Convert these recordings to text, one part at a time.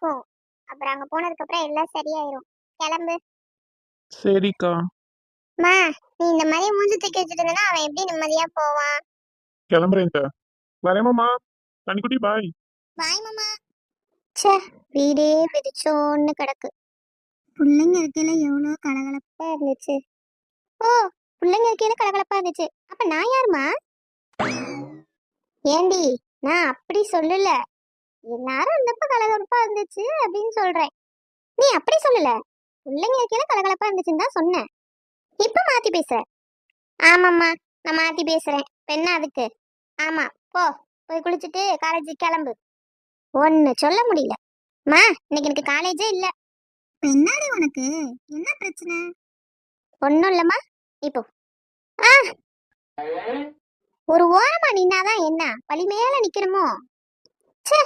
இருக்கும். அப்புறம் அங்க போனதுக்கு அப்புறம் எல்லாம் சரியாயிரும். கிளம்பு. சரிக்கா. மா, நீ இந்த மாதிரி மூஞ்சி தூக்கி வச்சுட்டு இருந்தனா அவன் எப்படி நிம்மதியா போவான்? கிளம்புறேன் வரேமாமா. கனிக்குட்டி பாய். பாய் மாமா. ச்சே, வீடே வெறிச்சோன்னு கிடக்கு. பிள்ளைங்க இருக்கையில எவ்வளோ கலகலப்பா இருந்துச்சு. ஓ, பிள்ளைங்க இருக்கையில கலகலப்பா இருந்துச்சு. அப்ப நான் யாருமா? ஏண்டி, நான் அப்படி சொல்லல. எல்லாரும் இருந்தப்ப கலகலப்பா இருந்துச்சு அப்படின்னு சொல்றேன். நீ அப்படி சொல்லல. பிள்ளைங்க இருக்கையில கலகலப்பா இருந்துச்சுன்னு தான் சொன்னேன். இப்ப மாத்தி பேசுற. ஆமாம்மா, நான் மாத்தி பேசுறேன். என்ன அதுக்கு? ஆமா, போ, போய் குளிச்சுட்டு காலேஜுக்கு கிளம்பு. ஒன்னு சொல்ல முடியல. மா, இன்னைக்கு எனக்கு காலேஜே இல்ல. என்னடி உனக்கு என்ன பிரச்சனை? ஒன்னும் இல்லம்மா. இப்போ ஆ, ஒரு ஓரமா நின்னாதான் என்ன வழி மேல நிக்கணுமோ? ச்சே,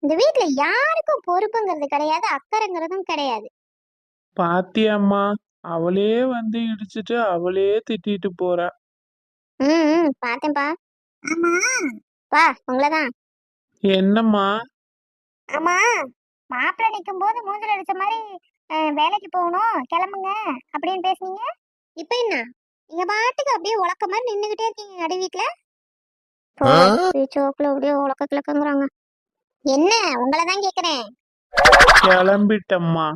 இந்த வீட்ல யாருக்கும் பொறுப்புங்கிறது கிடையாது, அக்கறைங்கிறதும் கிடையாது. பாத்தியம்மா, அவளே வந்து இடிச்சிட்டு அவளே திட்டிட்டு போறா. பார்த்தேன்பா. ஆமா, பா உங்களதான். என்னம்மா? ஆமா, மாப்பிள்ளை நிக்கும் போது மூஞ்சில அடிச்ச மாதிரி வேலைக்கு போகணும் கிளம்புங்க அப்படின்னு பேசுனீங்க. இப்ப என்ன, நீங்க பாட்டுக்கு அப்படியே உலக்க மாதிரி நின்னுகிட்டே இருக்கீங்க நடு வீட்டுல. சோக்குல அப்படியே உலக்க கிழக்குங்கிறாங்க. என்ன, உங்களதான் கேக்குறேன். கிளம்பிட்டம்மா,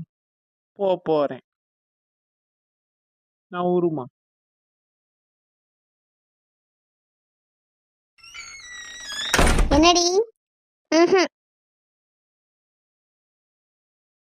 போறேன். நான் ஊருமா. என்னடி?